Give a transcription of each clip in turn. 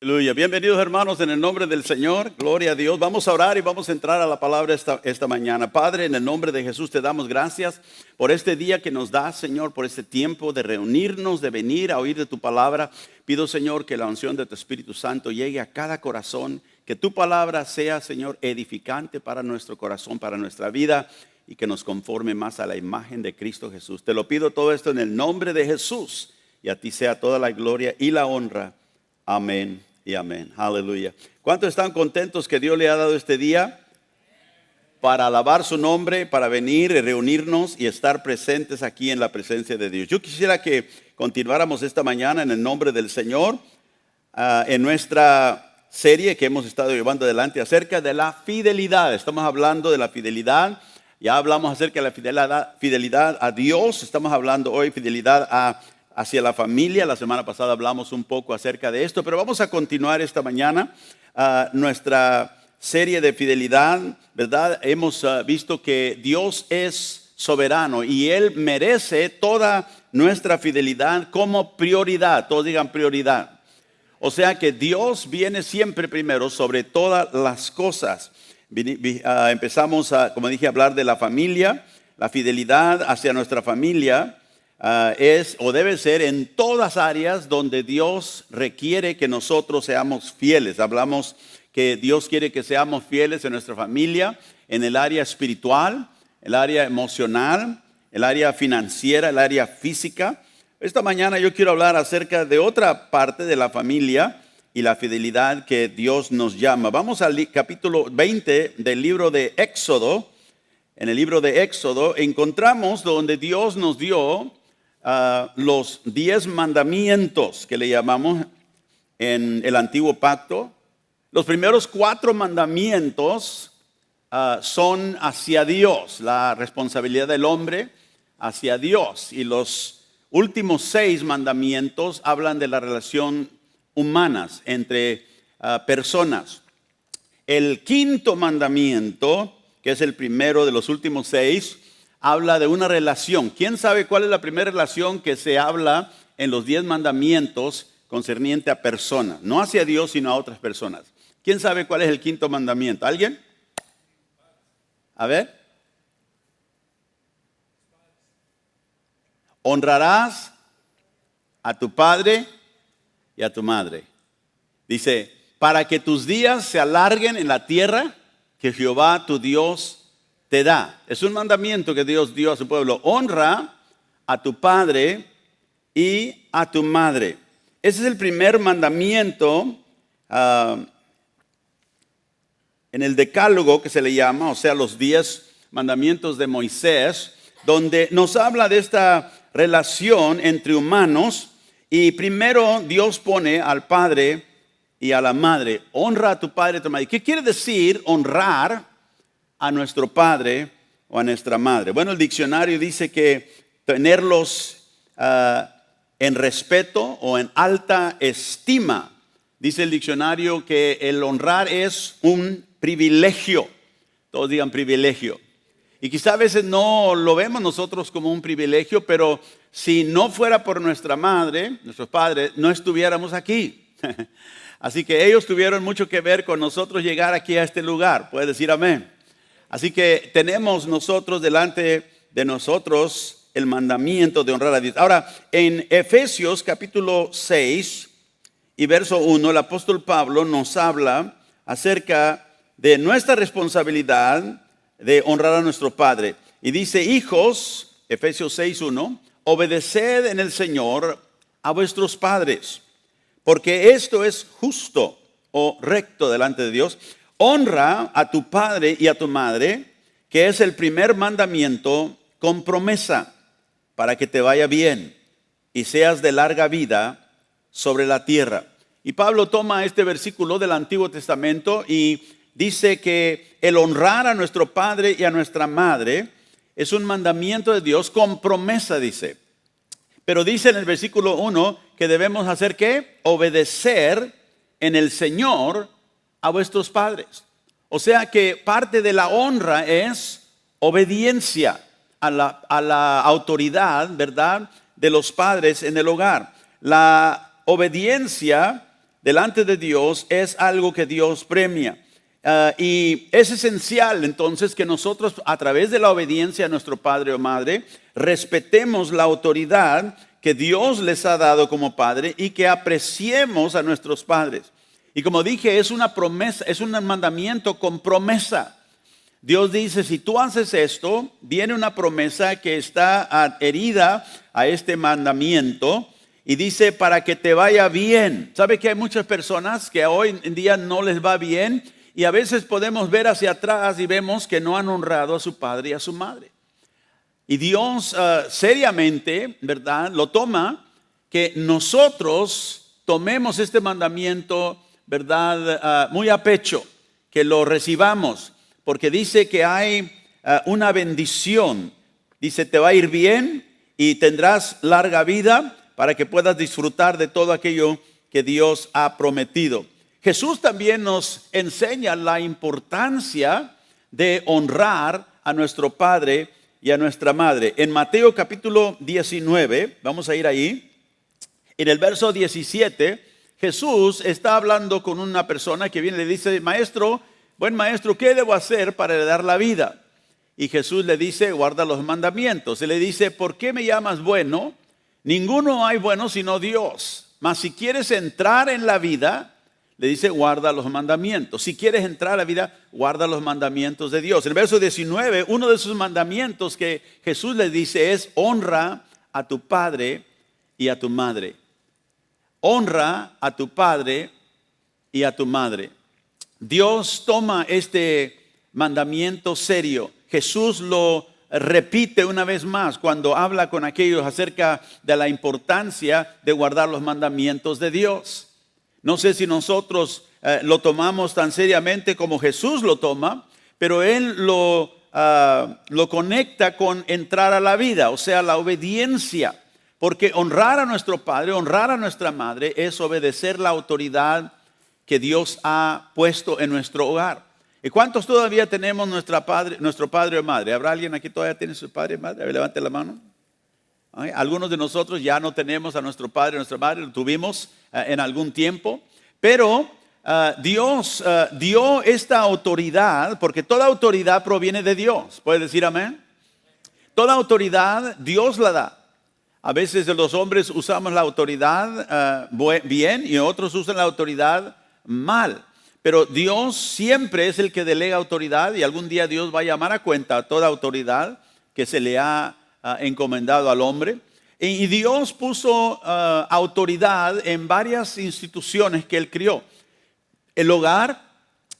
Aleluya. Bienvenidos hermanos en el nombre del Señor. Gloria a Dios. Vamos a orar y vamos a entrar a la palabra esta mañana. Padre, en el nombre de Jesús te damos gracias por este día que nos das, Señor, por este tiempo de reunirnos, de venir a oír de tu palabra. Pido, Señor, que la unción de tu Espíritu Santo llegue a cada corazón, que tu palabra sea, Señor, edificante para nuestro corazón, para nuestra vida, y que nos conforme más a la imagen de Cristo Jesús. Te lo pido todo esto en el nombre de Jesús, y a ti sea toda la gloria y la honra. Amén y amén. Aleluya. ¿Cuántos están contentos que Dios le ha dado este día para alabar su nombre, para venir y reunirnos y estar presentes aquí en la presencia de Dios? Yo quisiera que continuáramos esta mañana en el nombre del Señor en nuestra serie que hemos estado llevando adelante acerca de la fidelidad. Estamos hablando de la fidelidad. Ya hablamos acerca de la fidelidad a Dios. Estamos hablando hoy fidelidad hacia la familia. La semana pasada hablamos un poco acerca de esto, pero vamos a continuar esta mañana nuestra serie de fidelidad, ¿verdad? Hemos visto que Dios es soberano y Él merece toda nuestra fidelidad como prioridad. Todos digan prioridad. O sea que Dios viene siempre primero sobre todas las cosas. Empezamos como dije, a hablar de la familia, la fidelidad hacia nuestra familia. Es o debe ser en todas áreas donde Dios requiere que nosotros seamos fieles. Hablamos que Dios quiere que seamos fieles en nuestra familia, en el área espiritual, el área emocional, el área financiera, el área física. Esta mañana yo quiero hablar acerca de otra parte de la familia y la fidelidad que Dios nos llama. Vamos al capítulo 20 del libro de Éxodo. En el libro de Éxodo encontramos donde Dios nos dio los 10 mandamientos que le llamamos en el antiguo pacto. Los primeros 4 mandamientos son hacia Dios, la responsabilidad del hombre hacia Dios, y los últimos 6 mandamientos hablan de la relación humanas entre personas. El 5.º mandamiento, que es el primero de los últimos 6, habla de una relación. ¿Quién sabe cuál es la primera relación que se habla en los 10 mandamientos concerniente a personas? No hacia Dios, sino a otras personas. ¿Quién sabe cuál es el 5.º mandamiento? ¿Alguien? A ver. Honrarás a tu padre y a tu madre. Dice, para que tus días se alarguen en la tierra que Jehová tu Dios te da. Es un mandamiento que Dios dio a su pueblo. Honra a tu padre y a tu madre. Ese es el primer mandamiento en el decálogo que se le llama, o sea, los 10 mandamientos de Moisés, donde nos habla de esta relación entre humanos. Y primero Dios pone al padre y a la madre. Honra a tu padre y a tu madre. ¿Qué quiere decir honrar a nuestro padre o a nuestra madre? Bueno, el diccionario dice que tenerlos en respeto o en alta estima. Dice el diccionario que el honrar es un privilegio. Todos digan privilegio. Y quizá a veces no lo vemos nosotros como un privilegio, pero si no fuera por nuestra madre, nuestros padres, no estuviéramos aquí. Así que ellos tuvieron mucho que ver con nosotros llegar aquí a este lugar. ¿Puedes decir amén? Así que tenemos nosotros delante de nosotros el mandamiento de honrar a Dios. Ahora, en Efesios capítulo 6 y verso 1, el apóstol Pablo nos habla acerca de nuestra responsabilidad de honrar a nuestro Padre. Y dice, hijos, Efesios 6:1, obedeced en el Señor a vuestros padres, porque esto es justo o recto delante de Dios. Honra a tu padre y a tu madre, que es el primer mandamiento con promesa, para que te vaya bien y seas de larga vida sobre la tierra. Y Pablo toma este versículo del Antiguo Testamento y dice que el honrar a nuestro padre y a nuestra madre es un mandamiento de Dios con promesa, dice. Pero dice en el versículo 1 que debemos hacer ¿qué? Obedecer en el Señor a vuestros padres. O sea que parte de la honra es obediencia a la autoridad, ¿verdad?, de los padres en el hogar. La obediencia delante de Dios es algo que Dios premia. Y es esencial entonces que nosotros a través de la obediencia a nuestro padre o madre respetemos la autoridad que Dios les ha dado como padre y que apreciemos a nuestros padres. Y como dije, es una promesa, es un mandamiento con promesa. Dios dice, si tú haces esto, viene una promesa que está adherida a este mandamiento y dice para que te vaya bien. ¿Sabe que hay muchas personas que hoy en día no les va bien? Y a veces podemos ver hacia atrás y vemos que no han honrado a su padre y a su madre. Y Dios seriamente, ¿verdad?, lo toma que nosotros tomemos este mandamiento, ¿verdad?, muy a pecho, que lo recibamos, porque dice que hay una bendición. Dice, te va a ir bien y tendrás larga vida para que puedas disfrutar de todo aquello que Dios ha prometido. Jesús también nos enseña la importancia de honrar a nuestro padre y a nuestra madre. En Mateo capítulo 19, vamos a ir ahí, en el verso 17, Jesús está hablando con una persona que viene y le dice, maestro, buen maestro, ¿qué debo hacer para heredar la vida? Y Jesús le dice, guarda los mandamientos. Y le dice, ¿por qué me llamas bueno? Ninguno hay bueno sino Dios. Mas si quieres entrar en la vida, le dice, guarda los mandamientos. Si quieres entrar a la vida, guarda los mandamientos de Dios. En el verso 19, uno de sus mandamientos que Jesús le dice es, honra a tu padre y a tu madre. Honra a tu padre y a tu madre. Dios toma este mandamiento serio. Jesús lo repite una vez más cuando habla con aquellos acerca de la importancia de guardar los mandamientos de Dios. No sé si nosotros lo tomamos tan seriamente como Jesús lo toma, pero Él lo conecta con entrar a la vida, o sea, la obediencia. Porque honrar a nuestro padre, honrar a nuestra madre es obedecer la autoridad que Dios ha puesto en nuestro hogar. ¿Y cuántos todavía tenemos nuestro padre o madre? ¿Habrá alguien aquí que todavía tiene su padre o madre? A ver, levante la mano. Algunos de nosotros ya no tenemos a nuestro padre o nuestra madre, lo tuvimos en algún tiempo, pero Dios dio esta autoridad, porque toda autoridad proviene de Dios. ¿Puede decir amén? Toda autoridad Dios la da. A veces los hombres usamos la autoridad bien y otros usan la autoridad mal. Pero Dios siempre es el que delega autoridad y algún día Dios va a llamar a cuenta toda autoridad que se le ha encomendado al hombre. Y Dios puso autoridad en varias instituciones que Él crió. El hogar,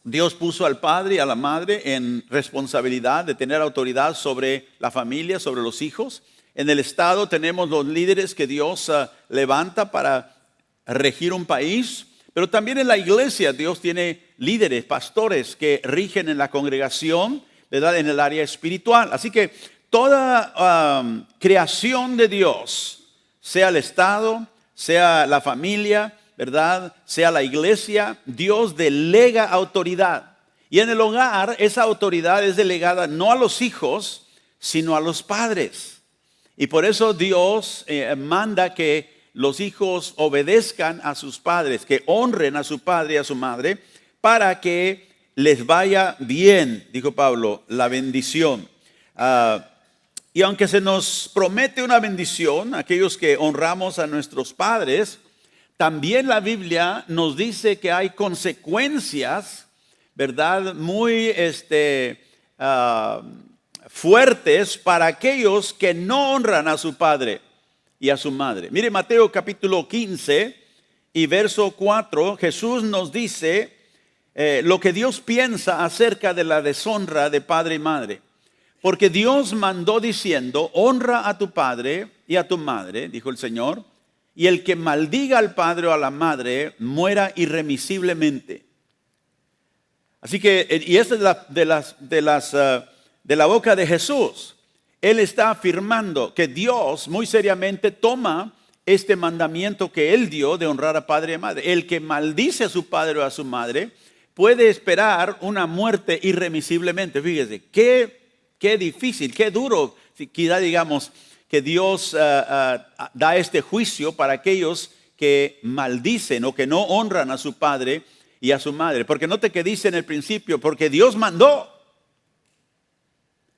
Dios puso al padre y a la madre en responsabilidad de tener autoridad sobre la familia, sobre los hijos. En el Estado tenemos los líderes que Dios levanta para regir un país. Pero también en la iglesia Dios tiene líderes, pastores que rigen en la congregación, ¿verdad?, en el área espiritual. Así que toda creación de Dios, sea el Estado, sea la familia, ¿verdad?, sea la iglesia, Dios delega autoridad. Y en el hogar esa autoridad es delegada no a los hijos, sino a los padres. Y por eso Dios manda que los hijos obedezcan a sus padres, que honren a su padre y a su madre, para que les vaya bien, dijo Pablo, la bendición. Y aunque se nos promete una bendición, aquellos que honramos a nuestros padres, también la Biblia nos dice que hay consecuencias, ¿verdad?, muy fuertes para aquellos que no honran a su padre y a su madre. Mire Mateo capítulo 15 y verso 4, Jesús nos dice lo que Dios piensa acerca de la deshonra de padre y madre. Porque Dios mandó diciendo, honra a tu padre y a tu madre, dijo el Señor, y el que maldiga al padre o a la madre muera irremisiblemente. Así que, y esta es de la boca de Jesús. Él está afirmando que Dios muy seriamente toma este mandamiento que Él dio de honrar a padre y madre. El que maldice a su padre o a su madre puede esperar una muerte irremisiblemente. Fíjese, qué difícil, qué duro, quizá digamos, que Dios da este juicio para aquellos que maldicen o que no honran a su padre y a su madre. Porque note que dice en el principio, porque Dios mandó,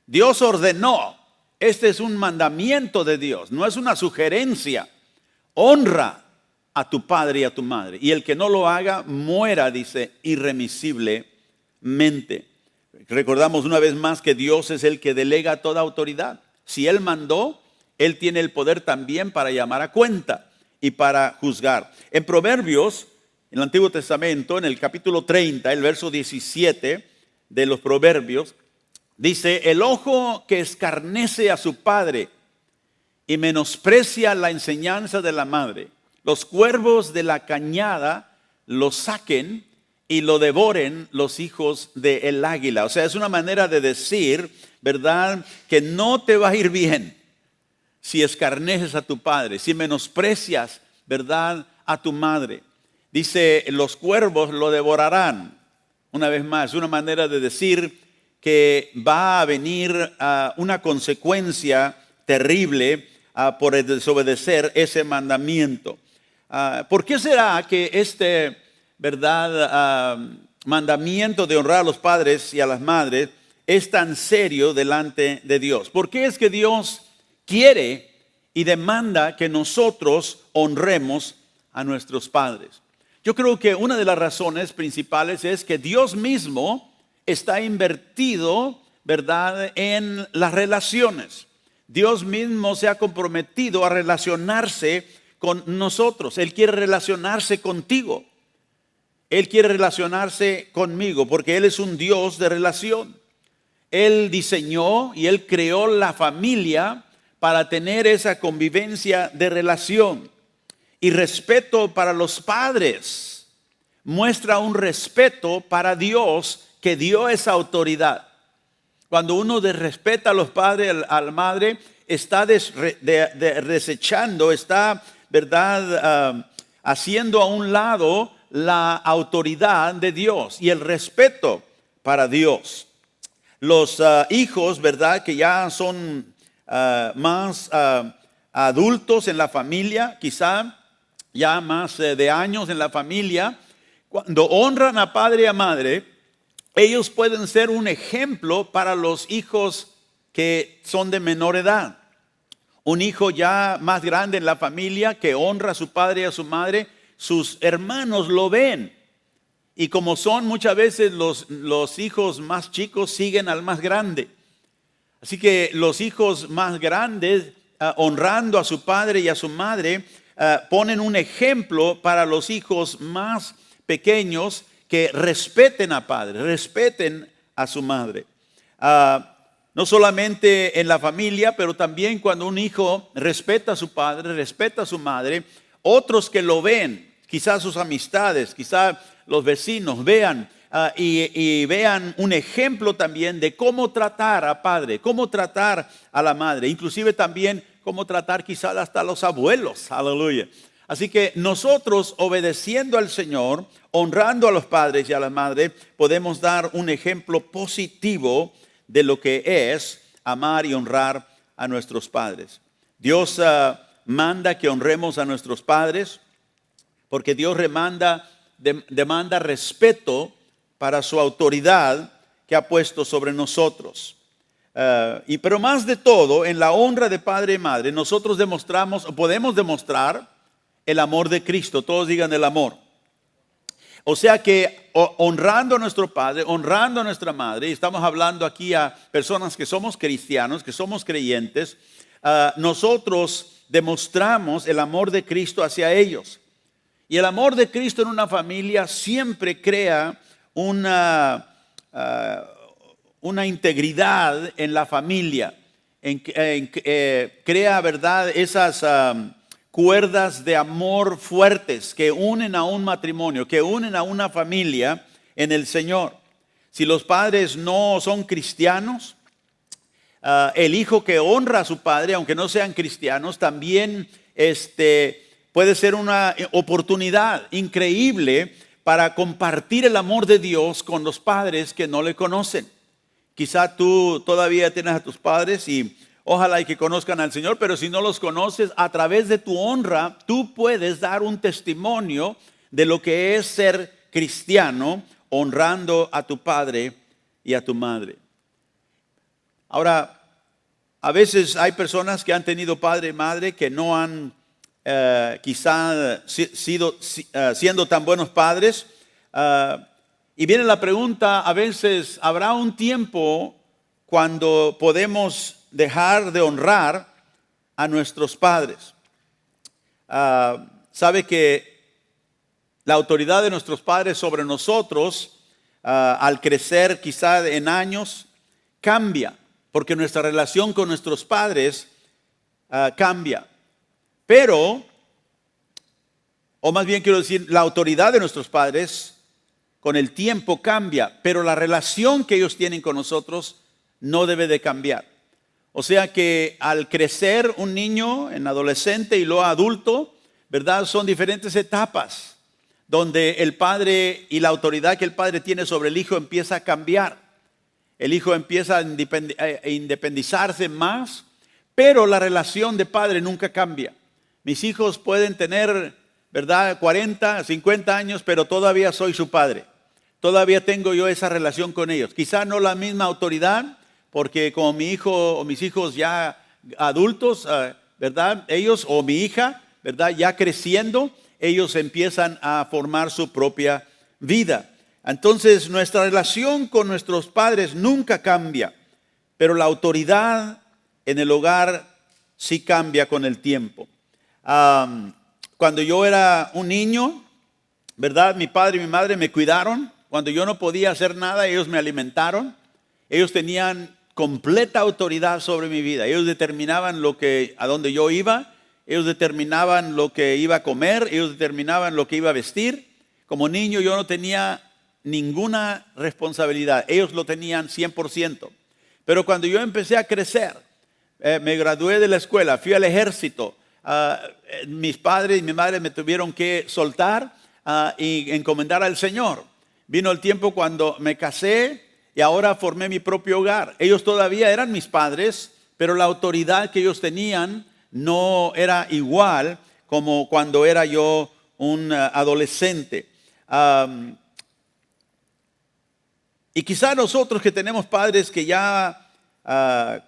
Dios ordenó. Este es un mandamiento de Dios, no es una sugerencia. Honra a tu padre y a tu madre. Y el que no lo haga, muera, dice, irremisiblemente. Recordamos una vez más que Dios es el que delega toda autoridad. Si Él mandó, Él tiene el poder también para llamar a cuenta y para juzgar. En Proverbios, en el Antiguo Testamento, en el capítulo 30, el verso 17 de los Proverbios, dice, el ojo que escarnece a su padre y menosprecia la enseñanza de la madre, los cuervos de la cañada lo saquen y lo devoren los hijos del águila. O sea, es una manera de decir, ¿verdad?, que no te va a ir bien si escarneces a tu padre, si menosprecias, ¿verdad?, a tu madre. Dice, los cuervos lo devorarán. Una vez más, una manera de decir que va a venir una consecuencia terrible por desobedecer ese mandamiento. ¿Por qué será que este, verdad, mandamiento de honrar a los padres y a las madres es tan serio delante de Dios? ¿Por qué es que Dios quiere y demanda que nosotros honremos a nuestros padres? Yo creo que una de las razones principales es que Dios mismo está invertido, ¿verdad?, en las relaciones. Dios mismo se ha comprometido a relacionarse con nosotros. Él quiere relacionarse contigo. Él quiere relacionarse conmigo porque Él es un Dios de relación. Él diseñó y Él creó la familia para tener esa convivencia de relación. Y respeto para los padres muestra un respeto para Dios que dio esa autoridad. Cuando uno desrespeta a los padres, a la madre, está desechando, está, ¿verdad?, haciendo a un lado la autoridad de Dios y el respeto para Dios. Los hijos, ¿verdad?, que ya son más adultos en la familia, quizá ya más de años en la familia, cuando honran a padre y a madre, ellos pueden ser un ejemplo para los hijos que son de menor edad. Un hijo ya más grande en la familia que honra a su padre y a su madre, sus hermanos lo ven. Y como son muchas veces los hijos más chicos siguen al más grande. Así que los hijos más grandes, honrando a su padre y a su madre, ponen un ejemplo para los hijos más pequeños que respeten a padre, respeten a su madre. No solamente en la familia, pero también cuando un hijo respeta a su padre, respeta a su madre, otros que lo ven, quizás sus amistades, quizás los vecinos vean y vean un ejemplo también de cómo tratar a padre, cómo tratar a la madre, inclusive también cómo tratar quizás hasta a los abuelos, aleluya. Así que nosotros, obedeciendo al Señor, honrando a los padres y a las madres, podemos dar un ejemplo positivo de lo que es amar y honrar a nuestros padres. Dios manda que honremos a nuestros padres porque Dios demanda respeto para su autoridad que ha puesto sobre nosotros. Pero más de todo, en la honra de padre y madre, nosotros podemos demostrar el amor de Cristo. Todos digan el amor. O sea que honrando a nuestro padre, honrando a nuestra madre, y estamos hablando aquí a personas que somos cristianos, que somos creyentes, nosotros demostramos el amor de Cristo hacia ellos. Y el amor de Cristo en una familia siempre crea una integridad en la familia, crea, ¿verdad?, esas cuerdas de amor fuertes que unen a un matrimonio, que unen a una familia en el Señor. Si los padres no son cristianos, el hijo que honra a su padre, aunque no sean cristianos, también puede ser una oportunidad increíble para compartir el amor de Dios con los padres que no le conocen. Quizá tú todavía tienes a tus padres y Ojalá y que conozcan al Señor, pero si no los conoces, a través de tu honra, tú puedes dar un testimonio de lo que es ser cristiano, honrando a tu padre y a tu madre. Ahora, a veces hay personas que han tenido padre y madre que no han quizá siendo tan buenos padres. Y viene la pregunta, a veces, ¿habrá un tiempo cuando podemos dejar de honrar a nuestros padres? Sabe que la autoridad de nuestros padres sobre nosotros, al crecer quizá en años, cambia, porque nuestra relación con nuestros padres cambia. Pero, o más bien quiero decir, la autoridad de nuestros padres con el tiempo cambia, pero la relación que ellos tienen con nosotros no debe de cambiar. O sea que al crecer un niño, en adolescente y luego adulto, ¿verdad? Son diferentes etapas donde el padre y la autoridad que el padre tiene sobre el hijo empieza a cambiar. El hijo empieza a independizarse más, pero la relación de padre nunca cambia. Mis hijos pueden tener, ¿verdad?, 40, 50 años, pero todavía soy su padre. Todavía tengo yo esa relación con ellos. Quizá no la misma autoridad, porque como mi hijo o mis hijos ya adultos, ¿verdad?, ellos o mi hija, ¿verdad?, ya creciendo, ellos empiezan a formar su propia vida. Entonces, nuestra relación con nuestros padres nunca cambia, pero la autoridad en el hogar sí cambia con el tiempo. Cuando yo era un niño, ¿verdad?, mi padre y mi madre me cuidaron. Cuando yo no podía hacer nada, ellos me alimentaron. Ellos tenían completa autoridad sobre mi vida. Ellos determinaban a dónde yo iba. Ellos determinaban lo que iba a comer. Ellos determinaban lo que iba a vestir. Como niño yo no tenía ninguna responsabilidad. Ellos lo tenían 100%. Pero cuando yo empecé a crecer, me gradué de la escuela, fui al ejército. Mis padres y mi madre me tuvieron que soltar y encomendar al Señor. Vino el tiempo cuando me casé y ahora formé mi propio hogar. Ellos todavía eran mis padres, pero la autoridad que ellos tenían no era igual como cuando era yo un adolescente. Y quizá nosotros que tenemos padres que ya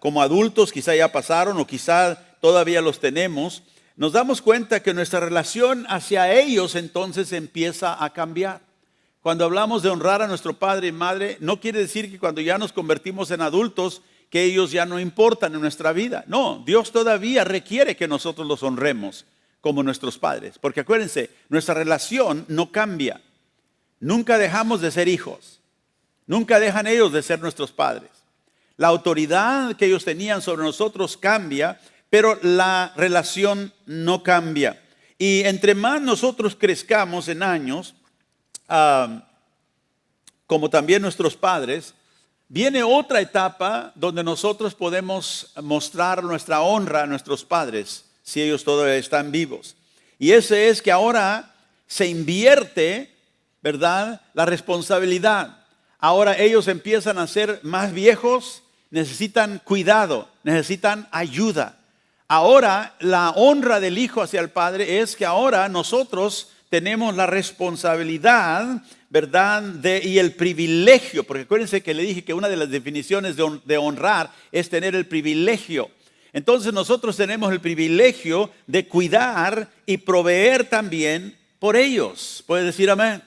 como adultos quizá ya pasaron o quizá todavía los tenemos, nos damos cuenta que nuestra relación hacia ellos entonces empieza a cambiar. Cuando hablamos de honrar a nuestro padre y madre, no quiere decir que cuando ya nos convertimos en adultos, que ellos ya no importan en nuestra vida. No, Dios todavía requiere que nosotros los honremos como nuestros padres. Porque acuérdense, nuestra relación no cambia. Nunca dejamos de ser hijos. Nunca dejan ellos de ser nuestros padres. La autoridad que ellos tenían sobre nosotros cambia, pero la relación no cambia. Y entre más nosotros crezcamos en años, como también nuestros padres, viene otra etapa donde nosotros podemos mostrar nuestra honra a nuestros padres, si ellos todavía están vivos. Y ese es que ahora se invierte, ¿verdad?, la responsabilidad. Ahora ellos empiezan a ser más viejos, necesitan cuidado, necesitan ayuda. Ahora la honra del hijo hacia el padre es que ahora nosotros tenemos la responsabilidad, ¿verdad?, y el privilegio, porque acuérdense que le dije que una de las definiciones de honrar es tener el privilegio. Entonces nosotros tenemos el privilegio de cuidar y proveer también por ellos. ¿Puede decir amén?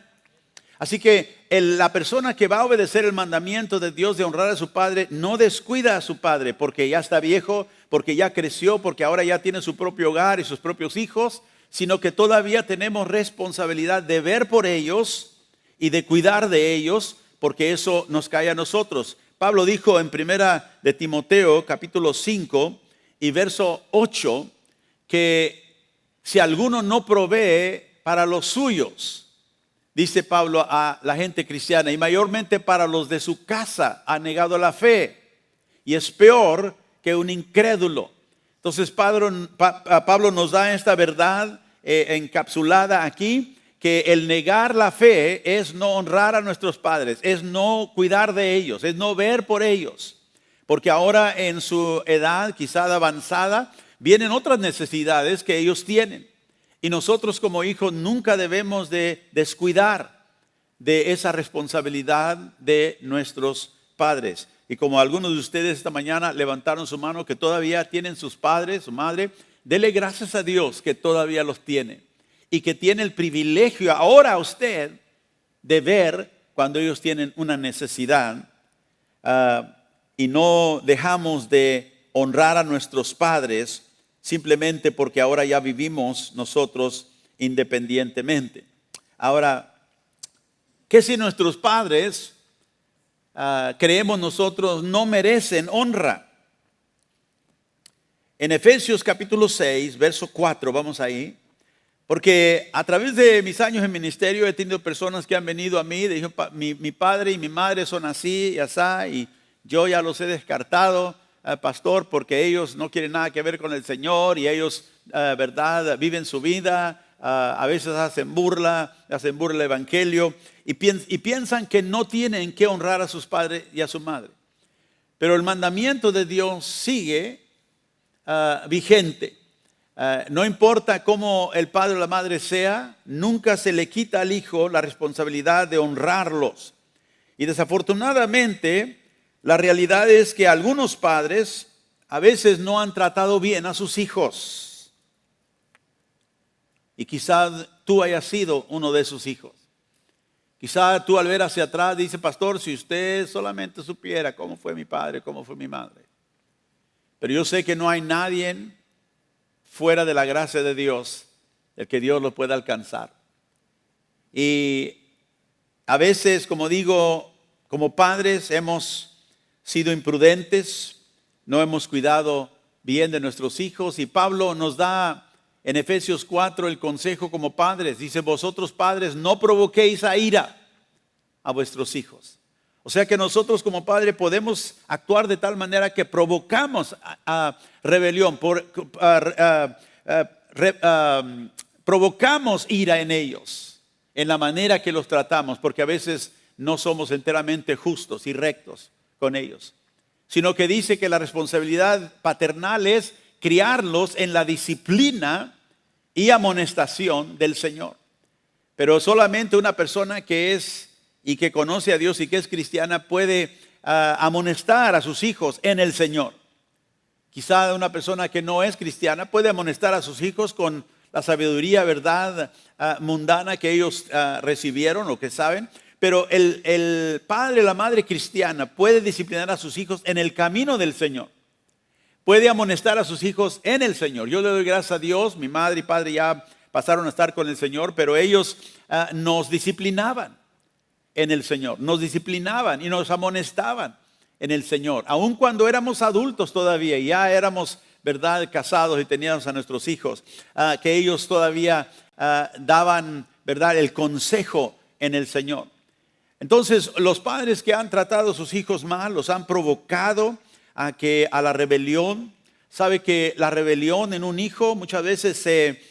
Así que la persona que va a obedecer el mandamiento de Dios de honrar a su padre no descuida a su padre porque ya está viejo, porque ya creció, porque ahora ya tiene su propio hogar y sus propios hijos, sino que todavía tenemos responsabilidad de ver por ellos y de cuidar de ellos, porque eso nos cae a nosotros. Pablo dijo en primera de Timoteo, capítulo 5 y verso 8, que si alguno no provee para los suyos, dice Pablo a la gente cristiana, y mayormente para los de su casa, ha negado la fe, y es peor que un incrédulo. Entonces Pablo nos da esta verdad encapsulada aquí, que el negar la fe es no honrar a nuestros padres, es no cuidar de ellos, es no ver por ellos. porque ahora en su edad quizá avanzada vienen otras necesidades que ellos tienen. Y nosotros como hijos nunca debemos de descuidar de esa responsabilidad de nuestros padres. Y como algunos de ustedes esta mañana levantaron su mano que todavía tienen sus padres, su madre, dele gracias a Dios que todavía los tiene y que tiene el privilegio ahora usted de ver cuando ellos tienen una necesidad, y no dejamos de honrar a nuestros padres simplemente porque ahora ya vivimos nosotros independientemente. Ahora, ¿qué si nuestros padres, creemos nosotros, no merecen honra? En Efesios capítulo 6, verso 4, vamos ahí. Porque a través de mis años en ministerio he tenido personas que han venido a mí, dijeron, mi padre y mi madre son así y así, y yo ya los he descartado, pastor, porque ellos no quieren nada que ver con el Señor y ellos, verdad, viven su vida, a veces hacen burla del evangelio y piensan que no tienen que honrar a sus padres y a su madre. Pero el mandamiento de Dios sigue vigente. No importa cómo el padre o la madre sea, nunca se le quita al hijo la responsabilidad de honrarlos. Y desafortunadamente, la realidad es que algunos padres a veces no han tratado bien a sus hijos. Y quizás tú hayas sido uno de esos hijos. Quizás tú al ver hacia atrás dices, pastor, si usted solamente supiera cómo fue mi padre, cómo fue mi madre. Pero yo sé que no hay nadie fuera de la gracia de Dios el que Dios lo pueda alcanzar. Y a veces, como digo, como padres hemos sido imprudentes, no hemos cuidado bien de nuestros hijos. Y Pablo nos da en Efesios 4 el consejo como padres. Dice, vosotros padres no provoquéis a ira a vuestros hijos. O sea que nosotros como padres podemos actuar de tal manera que provocamos a rebelión, provocamos ira en ellos, en la manera que los tratamos, porque a veces no somos enteramente justos y rectos con ellos. Sino que dice que la responsabilidad paternal es criarlos en la disciplina y amonestación del Señor. Pero solamente una persona que es y que conoce a Dios y que es cristiana puede amonestar a sus hijos en el Señor. Quizá una persona que no es cristiana puede amonestar a sus hijos con la sabiduría, verdad, mundana que ellos recibieron o que saben. Pero el padre, la madre cristiana puede disciplinar a sus hijos en el camino del Señor. Puede amonestar a sus hijos en el Señor. Yo le doy gracias a Dios, mi madre y padre ya pasaron a estar con el Señor, pero ellos nos disciplinaban en el Señor, nos disciplinaban y nos amonestaban en el Señor, aun cuando éramos adultos todavía, ya éramos, verdad, casados y teníamos a nuestros hijos, que ellos todavía daban, verdad, el consejo en el Señor. Entonces, los padres que han tratado a sus hijos mal, los han provocado a la rebelión. Sabe que la rebelión en un hijo muchas veces se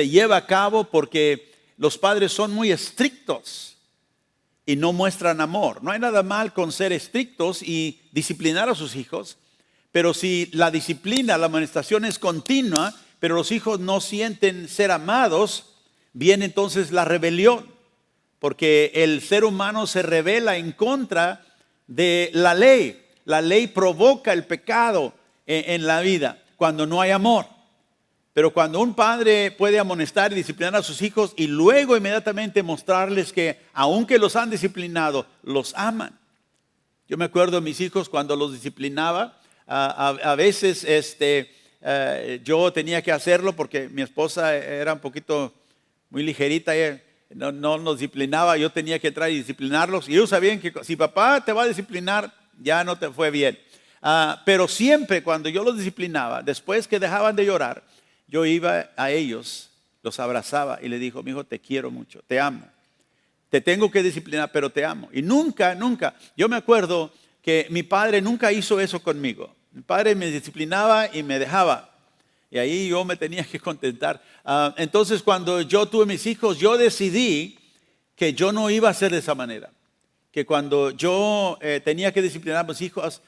lleva a cabo porque los padres son muy estrictos y no muestran amor. No hay nada mal con ser estrictos y disciplinar a sus hijos, pero si la disciplina, la amonestación es continua, pero los hijos no sienten ser amados, viene entonces la rebelión, porque el ser humano se rebela en contra de la ley. La ley provoca el pecado en la vida cuando no hay amor. Pero cuando un padre puede amonestar y disciplinar a sus hijos y luego inmediatamente mostrarles que aunque los han disciplinado, los aman. Yo me acuerdo de mis hijos cuando los disciplinaba, a veces yo tenía que hacerlo porque mi esposa era un poquito muy ligerita, no nos disciplinaba, yo tenía que entrar y disciplinarlos. Y ellos sabían que si papá te va a disciplinar, ya no te fue bien. Pero siempre cuando yo los disciplinaba, después que dejaban de llorar, yo iba a ellos, los abrazaba y les dijo, mi hijo, te quiero mucho, te amo. Te tengo que disciplinar, pero te amo. Y nunca, yo me acuerdo que mi padre nunca hizo eso conmigo. Mi padre me disciplinaba y me dejaba. Y ahí yo me tenía que contentar. Entonces cuando yo tuve mis hijos, yo decidí que yo no iba a ser de esa manera. que cuando yo tenía que disciplinar a mis hijos,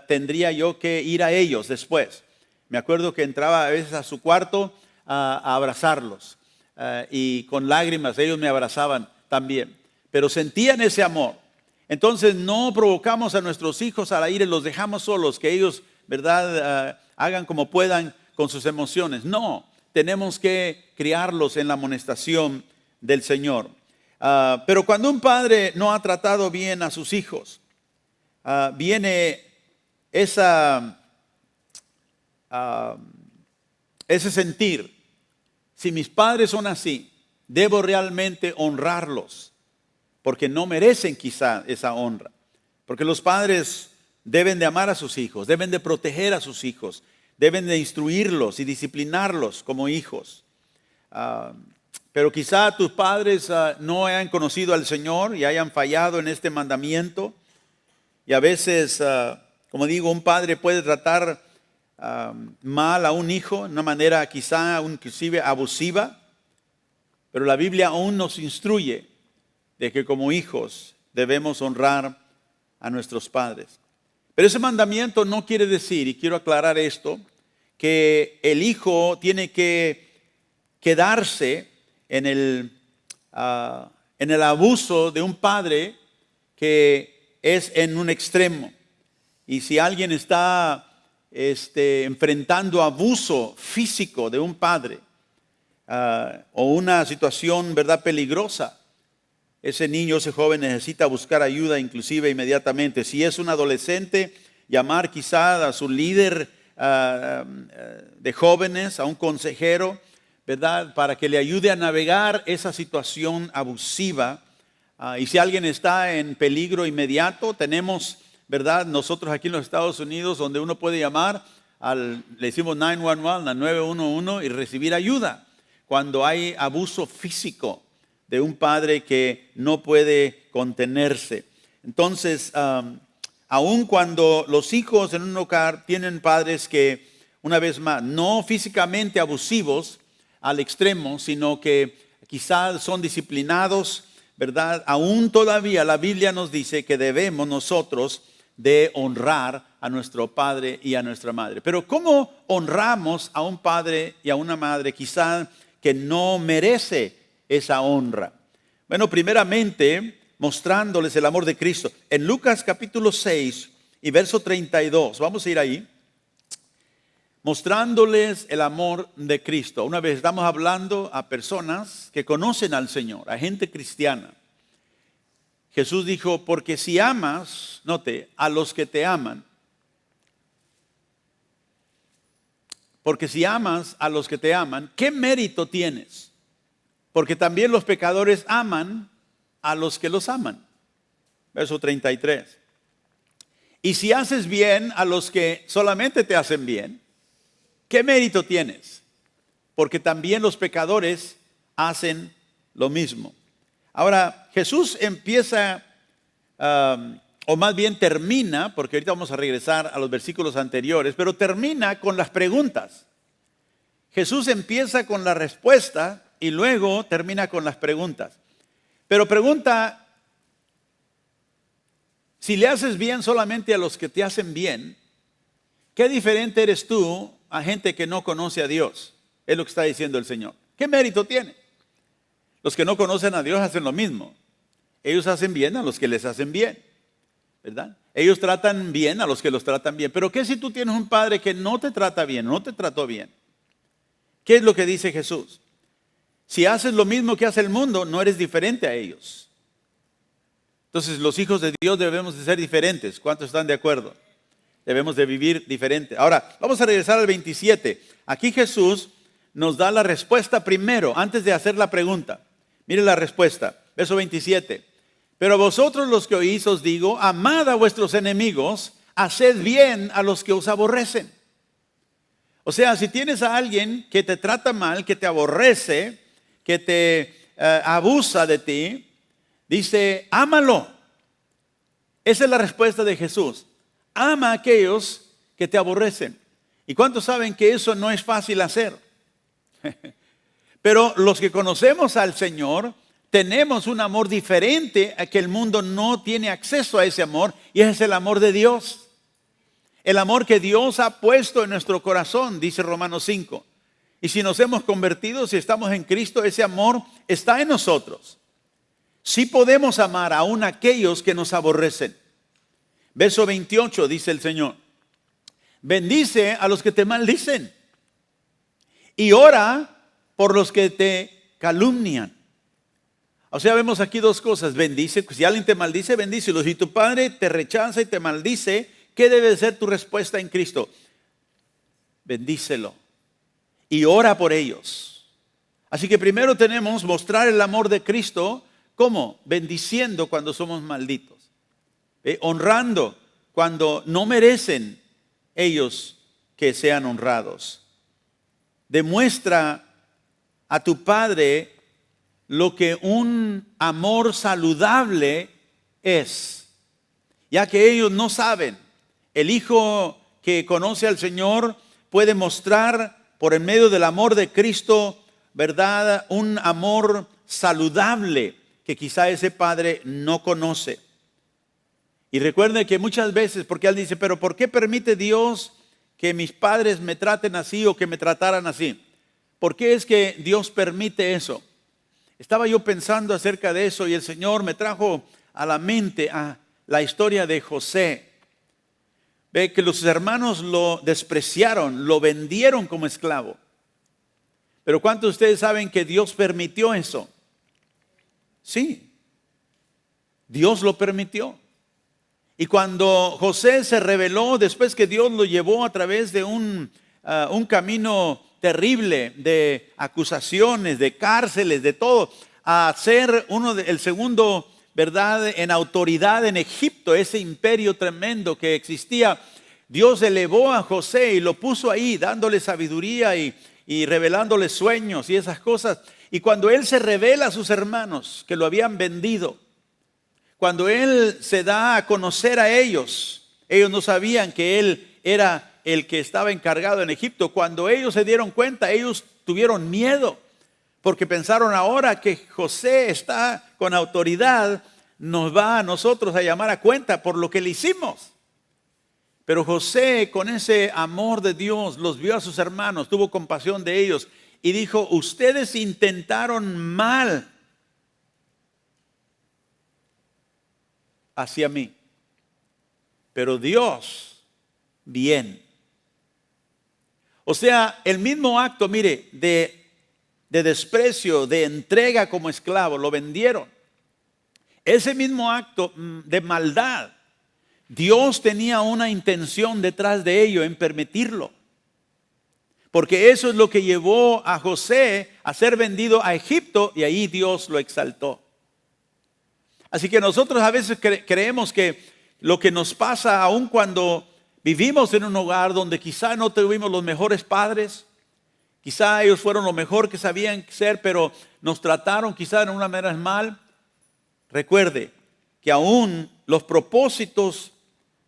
tendría yo que ir a ellos después. Me acuerdo que entraba a veces a su cuarto a abrazarlos y con lágrimas ellos me abrazaban también, pero sentían ese amor. Entonces no provocamos a nuestros hijos a la ira y los dejamos solos, que ellos, ¿verdad?, hagan como puedan con sus emociones. No, tenemos que criarlos en la amonestación del Señor. Pero cuando un padre no ha tratado bien a sus hijos, viene ese sentir. Si mis padres son así, debo realmente honrarlos, porque no merecen quizá esa honra. Porque los padres deben de amar a sus hijos, deben de proteger a sus hijos, deben de instruirlos y disciplinarlos como hijos. Pero quizá tus padres no hayan conocido al Señor y hayan fallado en este mandamiento. Y a veces, como digo, un padre puede tratar mal a un hijo de una manera quizá inclusive abusiva. Pero la Biblia aún nos instruye de que como hijos debemos honrar a nuestros padres. Pero ese mandamiento no quiere decir, y quiero aclarar esto, que el hijo tiene que quedarse en el abuso de un padre que es en un extremo. Y si alguien está enfrentando abuso físico de un padre o una situación, ¿verdad?, peligrosa, ese niño, ese joven necesita buscar ayuda inclusive inmediatamente. Si es un adolescente, llamar quizá a su líder de jóvenes, a un consejero, ¿verdad?, para que le ayude a navegar esa situación abusiva. Y si alguien está en peligro inmediato, tenemos, ¿verdad?, nosotros aquí en los Estados Unidos, donde uno puede llamar, le decimos 911, al 911 y recibir ayuda cuando hay abuso físico de un padre que no puede contenerse. Entonces, aun cuando los hijos en un hogar tienen padres que, una vez más, no físicamente abusivos al extremo, sino que quizás son disciplinados, ¿verdad? Aún todavía la Biblia nos dice que debemos nosotros de honrar a nuestro padre y a nuestra madre. Pero ¿cómo honramos a un padre y a una madre quizás que no merece esa honra? Bueno, primeramente mostrándoles el amor de Cristo. En Lucas capítulo 6 y verso 32, vamos a ir ahí. Mostrándoles el amor de Cristo. Una vez estamos hablando a personas que conocen al Señor, a gente cristiana. Jesús dijo, porque si amas, note, a los que te aman, porque si amas a los que te aman, ¿qué mérito tienes? Porque también los pecadores aman a los que los aman. Verso 33. Y si haces bien a los que solamente te hacen bien, ¿qué mérito tienes? Porque también los pecadores hacen lo mismo. Ahora, Jesús empieza, o más bien termina, porque ahorita vamos a regresar a los versículos anteriores, pero termina con las preguntas. Jesús empieza con la respuesta y luego termina con las preguntas. Pero pregunta, si le haces bien solamente a los que te hacen bien, ¿qué diferente eres tú a gente que no conoce a Dios? Es lo que está diciendo el Señor. ¿Qué mérito tiene? Los que no conocen a Dios hacen lo mismo. Ellos hacen bien a los que les hacen bien, ¿verdad? Ellos tratan bien a los que los tratan bien. Pero ¿qué si tú tienes un padre que no te trata bien, no te trató bien? ¿Qué es lo que dice Jesús? Si haces lo mismo que hace el mundo, no eres diferente a ellos. Entonces los hijos de Dios debemos de ser diferentes. ¿Cuántos están de acuerdo? Debemos de vivir diferente. Ahora, vamos a regresar al 27. Aquí Jesús nos da la respuesta primero, antes de hacer la pregunta. Mire la respuesta, verso 27. Pero vosotros los que oís os digo, amad a vuestros enemigos, haced bien a los que os aborrecen. O sea, si tienes a alguien que te trata mal, que te aborrece, que te abusa de ti, dice, ámalo. Esa es la respuesta de Jesús. Ama a aquellos que te aborrecen. ¿Y cuántos saben que eso no es fácil hacer? Pero los que conocemos al Señor tenemos un amor diferente a que el mundo no tiene acceso a ese amor, y ese es el amor de Dios. El amor que Dios ha puesto en nuestro corazón, dice Romanos 5. Y si nos hemos convertido, si estamos en Cristo, ese amor está en nosotros. Sí podemos amar aún a aquellos que nos aborrecen. Verso 28 dice el Señor: bendice a los que te maldicen y ora por los que te calumnian. O sea, vemos aquí dos cosas. Bendice, si alguien te maldice, bendícelo. Si tu padre te rechaza y te maldice, ¿qué debe ser tu respuesta en Cristo? Bendícelo y ora por ellos. Así que primero tenemos mostrar el amor de Cristo. ¿Cómo? Bendiciendo cuando somos malditos, honrando cuando no merecen ellos que sean honrados. Demuestra a tu padre lo que un amor saludable es, ya que ellos no saben. El hijo que conoce al Señor puede mostrar por el medio del amor de Cristo, ¿verdad?, un amor saludable que quizá ese padre no conoce. Y recuerde que muchas veces, porque él dice, pero ¿por qué permite Dios que mis padres me traten así o que me trataran así? ¿Por qué es que Dios permite eso? Estaba yo pensando acerca de eso y el Señor me trajo a la mente a la historia de José. Ve que los hermanos lo despreciaron, lo vendieron como esclavo. Pero ¿cuántos de ustedes saben que Dios permitió eso? Sí, Dios lo permitió. Y cuando José se rebeló, después que Dios lo llevó a través de un camino terrible de acusaciones, de cárceles, de todo, a ser el segundo, ¿verdad?, en autoridad en Egipto, ese imperio tremendo que existía, Dios elevó a José y lo puso ahí, dándole sabiduría y revelándole sueños y esas cosas. Y cuando él se revela a sus hermanos que lo habían vendido, cuando él se da a conocer a ellos, ellos no sabían que él era el que estaba encargado en Egipto. Cuando ellos se dieron cuenta, ellos tuvieron miedo, porque pensaron, ahora que José está con autoridad, nos va a nosotros a llamar a cuenta por lo que le hicimos. Pero José, con ese amor de Dios, los vio a sus hermanos, tuvo compasión de ellos y dijo, ustedes intentaron mal hacia mí, pero Dios bien. O sea, el mismo acto, mire, de desprecio, de entrega como esclavo, lo vendieron. Ese mismo acto de maldad, Dios tenía una intención detrás de ello en permitirlo. Porque eso es lo que llevó a José a ser vendido a Egipto y ahí Dios lo exaltó. Así que nosotros a veces creemos que lo que nos pasa aun cuando vivimos en un hogar donde quizá no tuvimos los mejores padres, quizá ellos fueron lo mejor que sabían ser, pero nos trataron quizá de una manera mal. Recuerde que aún los propósitos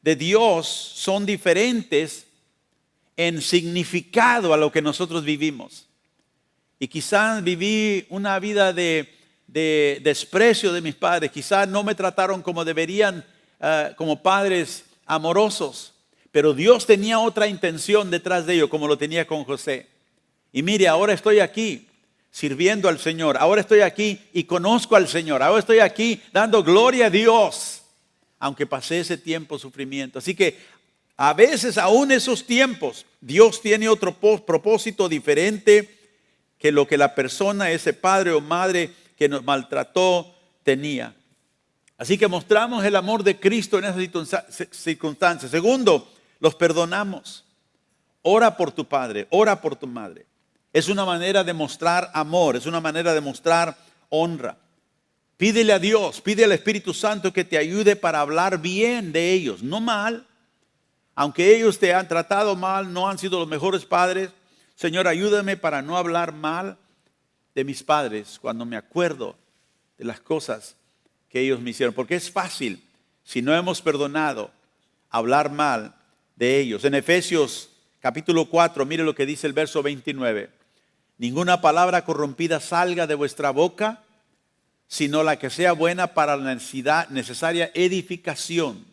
de Dios son diferentes en significado a lo que nosotros vivimos. Y quizá viví una vida de desprecio de mis padres, quizá no me trataron como deberían, como padres amorosos, pero Dios tenía otra intención detrás de ello, como lo tenía con José. Y mire, ahora estoy aquí sirviendo al Señor, ahora estoy aquí y conozco al Señor, ahora estoy aquí dando gloria a Dios, aunque pasé ese tiempo de sufrimiento. Así que a veces aún esos tiempos Dios tiene otro propósito diferente que lo que la persona, ese padre o madre que nos maltrató, tenía. Así que mostramos el amor de Cristo en esas circunstancias. Segundo, los perdonamos. Ora por tu padre, ora por tu madre. Es una manera de mostrar amor, es una manera de mostrar honra. Pídele a Dios, pide al Espíritu Santo que te ayude para hablar bien de ellos, no mal. Aunque ellos te han tratado mal, no han sido los mejores padres. Señor, ayúdame para no hablar mal de mis padres cuando me acuerdo de las cosas que ellos me hicieron. Porque es fácil, si no hemos perdonado, hablar mal de ellos. En Efesios capítulo 4, mire lo que dice el verso 29. Ninguna palabra corrompida salga de vuestra boca, sino la que sea buena para la necesaria edificación,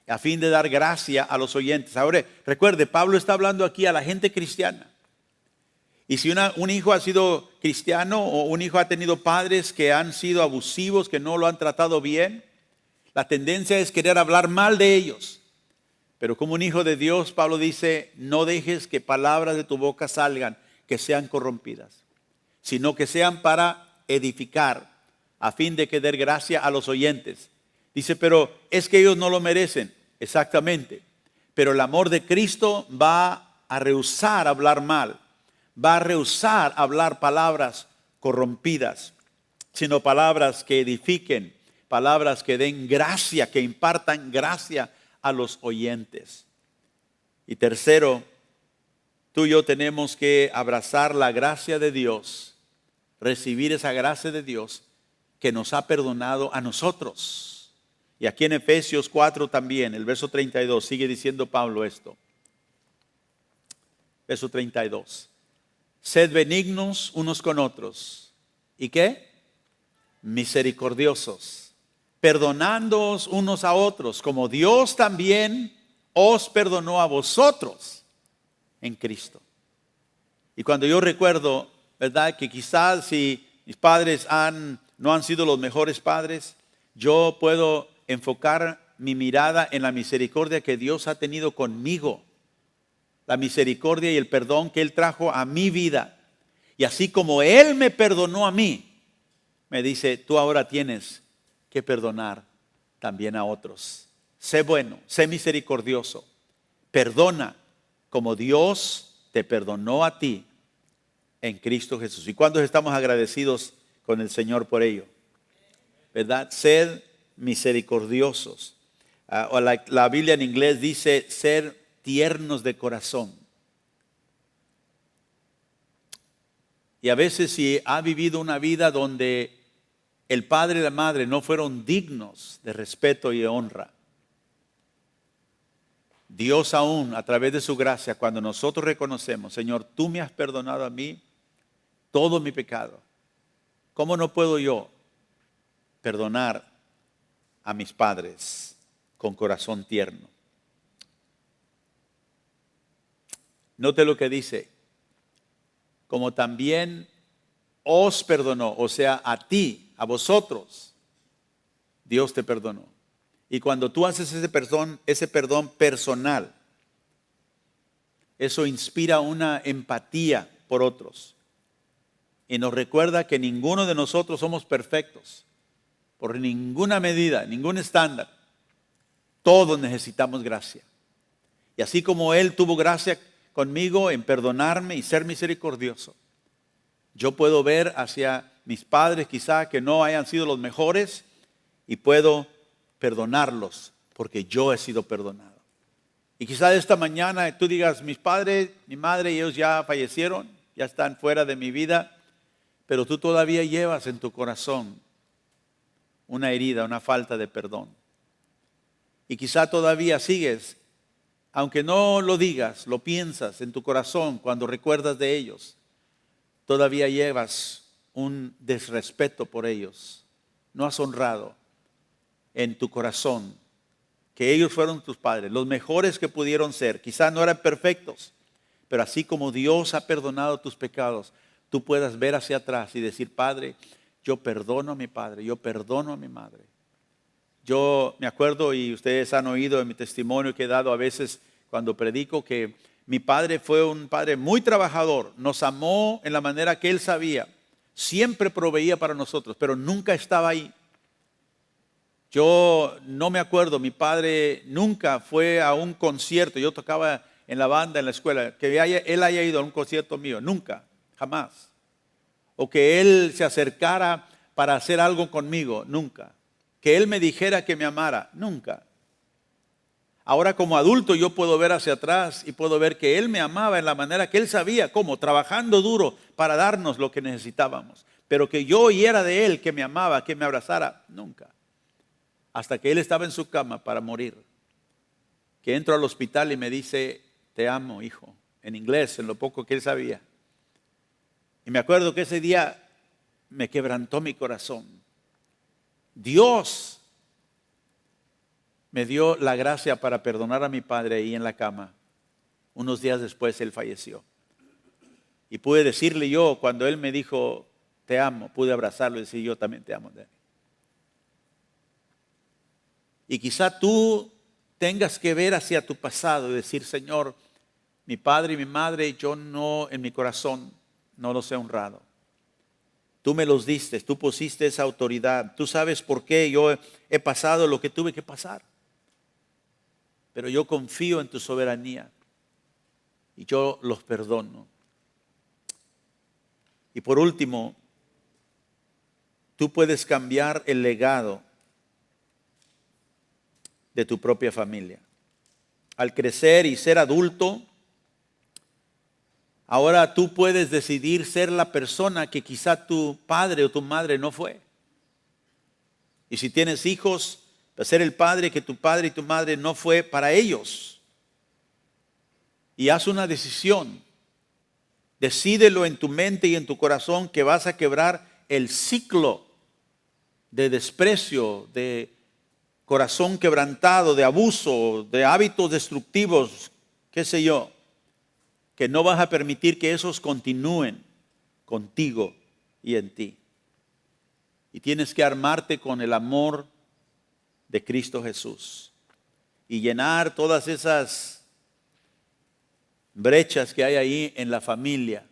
a fin de dar gracia a los oyentes. Ahora, recuerde, Pablo está hablando aquí a la gente cristiana. Y si un hijo ha sido cristiano o un hijo ha tenido padres que han sido abusivos, que no lo han tratado bien, la tendencia es querer hablar mal de ellos. Pero como un hijo de Dios, Pablo dice, no dejes que palabras de tu boca salgan que sean corrompidas, sino que sean para edificar, a fin de que dé gracia a los oyentes. Dice, pero es que ellos no lo merecen. Exactamente. Pero el amor de Cristo va a rehusar hablar mal, va a rehusar hablar palabras corrompidas, sino palabras que edifiquen, palabras que den gracia, que impartan gracia a los oyentes. Y tercero, tú y yo tenemos que abrazar la gracia de Dios, recibir esa gracia de Dios que nos ha perdonado a nosotros. Y aquí en Efesios 4 también, el verso 32, sigue diciendo Pablo esto. Verso 32. Sed benignos unos con otros. ¿Y qué? Misericordiosos, perdonándoos unos a otros, como Dios también os perdonó a vosotros en Cristo. Y cuando yo recuerdo, ¿verdad?, que quizás si mis padres no han sido los mejores padres, yo puedo enfocar mi mirada en la misericordia que Dios ha tenido conmigo, la misericordia y el perdón que Él trajo a mi vida. Y así como Él me perdonó a mí, me dice, tú ahora tienes que perdonar también a otros. Sé bueno, sé misericordioso, perdona como Dios te perdonó a ti en Cristo Jesús. ¿Y cuántos estamos agradecidos con el Señor por ello? ¿Verdad? Sed misericordiosos. O la Biblia en inglés dice ser tiernos de corazón. Y a veces si ha vivido una vida donde el padre y la madre no fueron dignos de respeto y de honra, Dios aún a través de su gracia, cuando nosotros reconocemos, Señor, tú me has perdonado a mí todo mi pecado, ¿cómo no puedo yo perdonar a mis padres con corazón tierno? Note lo que dice, como también os perdonó, o sea, a ti, a vosotros, Dios te perdonó. Y cuando tú haces ese perdón personal, eso inspira una empatía por otros. Y nos recuerda que ninguno de nosotros somos perfectos, por ninguna medida, ningún estándar. Todos necesitamos gracia. Y así como Él tuvo gracia conmigo en perdonarme y ser misericordioso, yo puedo ver hacia mis padres quizá que no hayan sido los mejores y puedo perdonarlos porque yo he sido perdonado. Y quizá esta mañana tú digas, mis padres, mi madre, ellos ya fallecieron, ya están fuera de mi vida, pero tú todavía llevas en tu corazón una herida, una falta de perdón. Y quizá todavía sigues, aunque no lo digas, lo piensas en tu corazón cuando recuerdas de ellos. Todavía llevas un desrespeto por ellos. No has honrado en tu corazón que ellos fueron tus padres, los mejores que pudieron ser. Quizá no eran perfectos, pero así como Dios ha perdonado tus pecados, tú puedas ver hacia atrás y decir, Padre, yo perdono a mi padre, yo perdono a mi madre. Yo me acuerdo, y ustedes han oído en mi testimonio que he dado a veces cuando predico, que mi padre fue un padre muy trabajador, nos amó en la manera que él sabía, siempre proveía para nosotros, pero nunca estaba ahí. Yo no me acuerdo, mi padre nunca fue a un concierto, yo tocaba en la banda en la escuela, que él haya ido a un concierto mío, nunca, jamás. O que él se acercara para hacer algo conmigo, nunca. Que él me dijera que me amara, nunca. Ahora como adulto yo puedo ver hacia atrás y puedo ver que él me amaba en la manera que él sabía, cómo, trabajando duro para darnos lo que necesitábamos. Pero que yo oyera de él que me amaba, que me abrazara, nunca. Hasta que él estaba en su cama para morir. Que entro al hospital y me dice, te amo, hijo, en inglés, en lo poco que él sabía. Y me acuerdo que ese día me quebrantó mi corazón. Dios me dio la gracia para perdonar a mi padre ahí en la cama. Unos días después él falleció. Y pude decirle yo, cuando él me dijo, te amo, pude abrazarlo y decir, yo también te amo, Daddy. Y quizá tú tengas que ver hacia tu pasado y decir, Señor, mi padre y mi madre, yo no, en mi corazón, no los he honrado. Tú me los diste, tú pusiste esa autoridad. Tú sabes por qué yo he pasado lo que tuve que pasar. Pero yo confío en tu soberanía y yo los perdono. Y por último, tú puedes cambiar el legado de tu propia familia. Al crecer y ser adulto, ahora tú puedes decidir ser la persona que quizá tu padre o tu madre no fue. Y si tienes hijos, ser el padre que tu padre y tu madre no fue para ellos. Y haz una decisión. Decídelo en tu mente y en tu corazón que vas a quebrar el ciclo de desprecio, de corazón quebrantado, de abuso, de hábitos destructivos, qué sé yo, que no vas a permitir que esos continúen contigo y en ti. Y tienes que armarte con el amor de Cristo Jesús y llenar todas esas brechas que hay ahí en la familia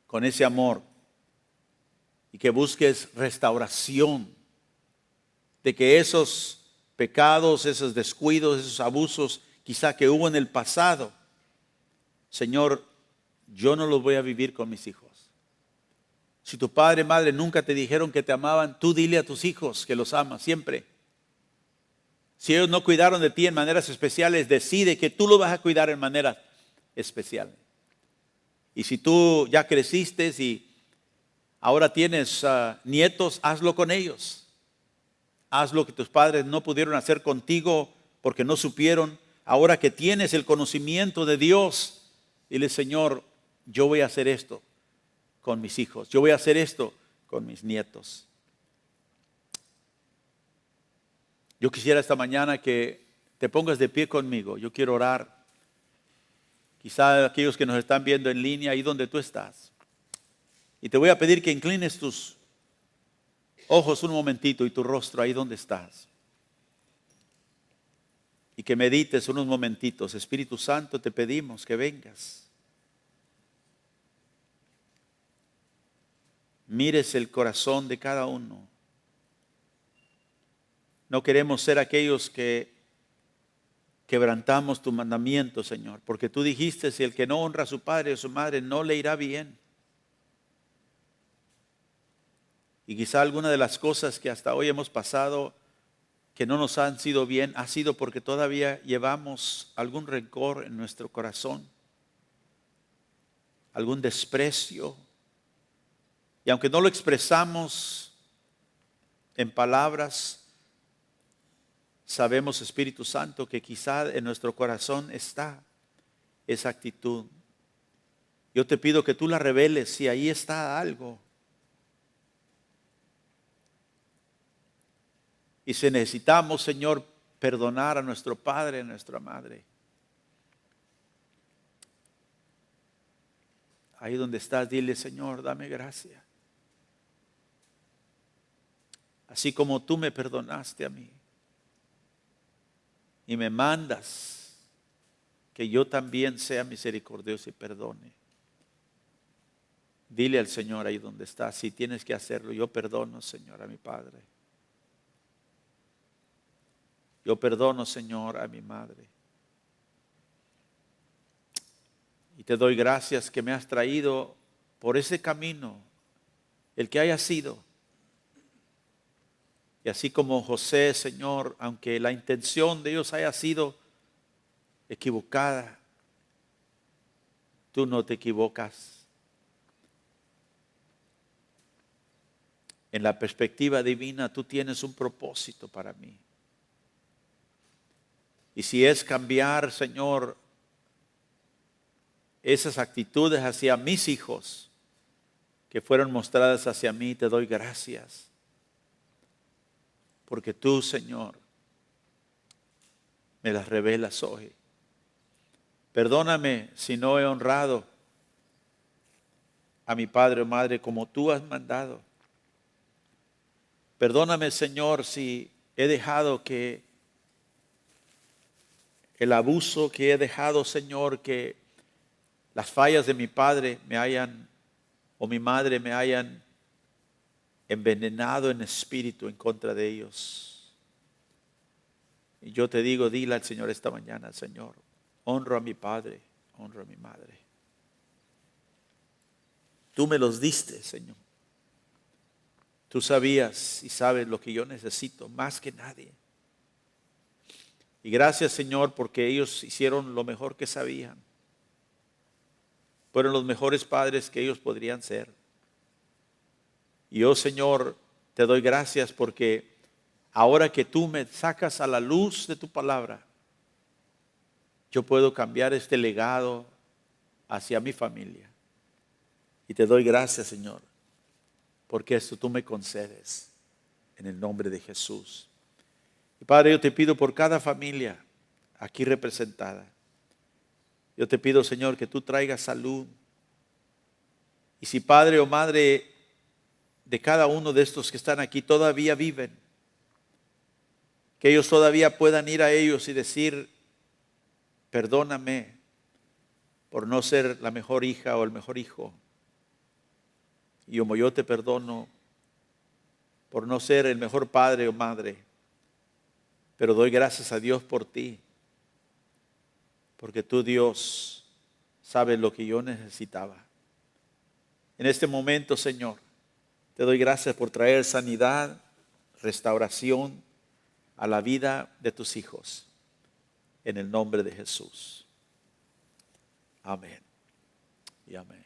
con ese amor y que busques restauración de que esos pecados, esos descuidos, esos abusos quizá que hubo en el pasado, Señor, yo no los voy a vivir con mis hijos. Si tu padre y madre nunca te dijeron que te amaban, tú dile a tus hijos que los amas siempre. Si ellos no cuidaron de ti en maneras especiales, decide que tú lo vas a cuidar en maneras especiales. Y si tú ya creciste y ahora tienes nietos, hazlo con ellos. Haz lo que tus padres no pudieron hacer contigo porque no supieron. Ahora que tienes el conocimiento de Dios, dile, Señor, yo voy a hacer esto con mis hijos. Yo voy a hacer esto con mis nietos. Yo quisiera esta mañana que te pongas de pie conmigo. Yo quiero orar. Quizá aquellos que nos están viendo en línea, ahí donde tú estás. Y te voy a pedir que inclines tus ojos un momentito y tu rostro ahí donde estás. Y que medites unos momentitos. Espíritu Santo, te pedimos que vengas. Mires el corazón de cada uno. No queremos ser aquellos que quebrantamos tu mandamiento, Señor, porque tú dijiste, si el que no honra a su padre o a su madre no le irá bien. Y quizá alguna de las cosas que hasta hoy hemos pasado que no nos han sido bien ha sido porque todavía llevamos algún rencor en nuestro corazón, algún desprecio. Y aunque no lo expresamos en palabras, sabemos, Espíritu Santo, que quizá en nuestro corazón está esa actitud. Yo te pido que tú la reveles si ahí está algo. Y si necesitamos, Señor, perdonar a nuestro padre, a nuestra madre. Ahí donde estás, dile, Señor, dame gracia. Así como tú me perdonaste a mí. Y me mandas que yo también sea misericordioso y perdone. Dile al Señor ahí donde estás, si tienes que hacerlo, yo perdono, Señor, a mi padre. Yo perdono, Señor, a mi madre. Y te doy gracias que me has traído por ese camino, el que haya sido. Y así como José, Señor, aunque la intención de ellos haya sido equivocada, tú no te equivocas. En la perspectiva divina, tú tienes un propósito para mí. Y si es cambiar, Señor, esas actitudes hacia mis hijos, que fueron mostradas hacia mí, te doy gracias. Porque tú, Señor, me las revelas hoy. Perdóname si no he honrado a mi padre o madre como tú has mandado. Perdóname, Señor, si he dejado que el abuso que he dejado, Señor, que las fallas de mi padre me hayan, o mi madre me hayan envenenado en espíritu en contra de ellos. Y yo te digo, dile al Señor esta mañana, Señor, honro a mi padre, honro a mi madre. Tú me los diste, Señor. Tú sabías y sabes lo que yo necesito más que nadie. Y gracias, Señor, porque ellos hicieron lo mejor que sabían. Fueron los mejores padres que ellos podrían ser. Y yo, Señor, te doy gracias porque ahora que tú me sacas a la luz de tu palabra, yo puedo cambiar este legado hacia mi familia. Y te doy gracias, Señor, porque esto tú me concedes en el nombre de Jesús. Y Padre, yo te pido por cada familia aquí representada. Yo te pido, Señor, que tú traigas salud. Y si padre o madre de cada uno de estos que están aquí todavía viven, que ellos todavía puedan ir a ellos y decir, perdóname por no ser la mejor hija o el mejor hijo. Y como yo te perdono por no ser el mejor padre o madre, pero doy gracias a Dios por ti, porque tú, Dios, sabes lo que yo necesitaba. En este momento, Señor, te doy gracias por traer sanidad, restauración a la vida de tus hijos, en el nombre de Jesús. Amén y amén.